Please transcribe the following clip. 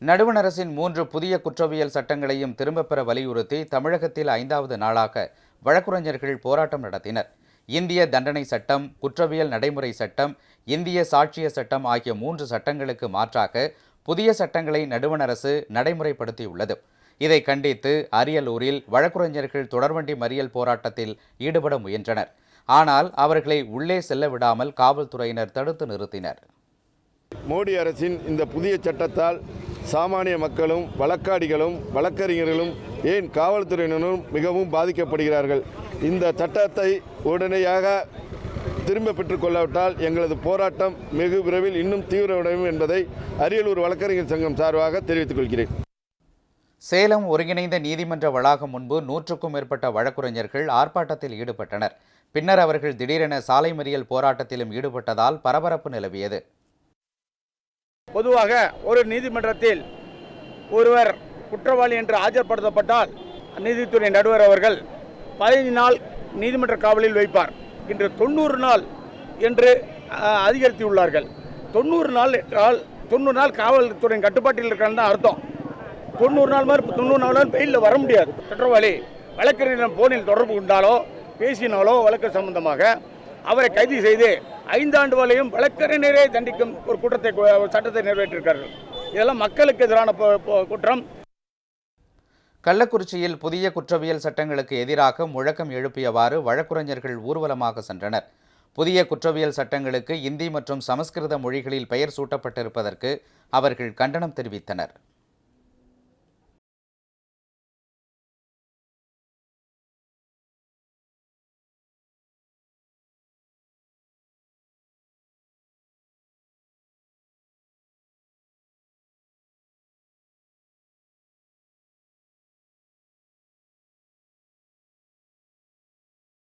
நடுவண் அரசின் 3 புதிய குற்றவியல் சட்டங்களையும் திரும்பப் பெற வலியுறுத்தி தமிழகத்தில் 5வது நாளாக வழக்குரைஞர்கள் போராட்டம் நடத்தினர். இந்திய தண்டனை சட்டம், குற்றவியல் நடைமுறை சட்டம், இந்திய சாட்சிய சட்டம் ஆகிய 3 சட்டங்களுக்கு மாற்றாக புதிய சட்டங்களை நடுவண் அரசு நடைமுறைப்படுத்தியுள்ளது. இதை கண்டித்து அரியலூரில் வழக்குரைஞர்கள் தொடர்வண்டி மறியல் போராட்டத்தில் ஈடுபட முயன்றனர். ஆனால் அவர்களை உள்ளே செல்ல விடாமல் காவல்துறையினர் தடுத்து நிறுத்தினர். மோடி அரசின் இந்த புதிய சட்டத்தால் சாமானிய மக்களும் வழக்காடிகளும் வழக்கறிஞர்களும் ஏன் காவல்துறையினரும் மிகவும் பாதிக்கப்படுகிறார்கள். இந்த சட்டத்தை உடனடியாக திரும்ப பெற்றுக்கொள்ளாவிட்டால் எங்களது போராட்டம் வெகு விரைவில் இன்னும் தீவிரமடையும் என்பதை அரியலூர் வழக்கறிஞர் சங்கம் சார்பாக தெரிவித்துக் கொள்கிறேன். சேலம் ஒருங்கிணைந்த நீதிமன்ற வளாகம் முன்பு 100க்கும் மேற்பட்ட வழக்குரைஞர்கள் ஆர்ப்பாட்டத்தில் ஈடுபட்டனர். பின்னர் அவர்கள் திடீரென சாலை மறியல் போராட்டத்திலும் ஈடுபட்டதால் பரபரப்பு நிலவியது. பொதுவாக ஒரு நீதிமன்றத்தில் ஒருவர் குற்றவாளி என்று ஆஜர்படுத்தப்பட்டால் நீதித்துறை நடுவர் அவர்கள் 15 நாள் நீதிமன்ற காவலில் வைப்பார். இன்று 90 நாள் என்று அதிகரித்துள்ளார்கள். 90 நாள் என்றால் 90 நாள் காவல்துறையின் கட்டுப்பாட்டில் இருக்கிறன்னு தான் அர்த்தம். 90 நாள் மாதிரி 90 நாள் பெயிலில் வர முடியாது. குற்றவாளி வழக்கறிஞர் போனில் தொடர்பு கொண்டாலோ பேசினாலோ வழக்கு சம்பந்தமாக அவரை கைது செய்து 5 ஆண்டு வரையும் வழக்கறிஞரே தண்டிக்கும் ஒரு சட்டத்தை நிறைவேற்றிருக்கிறார்கள். இதெல்லாம் மக்களுக்கு எதிரான குற்றம். கள்ளக்குறிச்சியில் புதிய குற்றவியல் சட்டங்களுக்கு எதிராக முழக்கம் எழுப்பியவாறு வழக்குரைஞர்கள் ஊர்வலமாக சென்றனர். புதிய குற்றவியல் சட்டங்களுக்கு இந்தி மற்றும் சமஸ்கிருத மொழிகளில் பெயர் சூட்டப்பட்டிருப்பதற்கு அவர்கள் கண்டனம் தெரிவித்தனர்.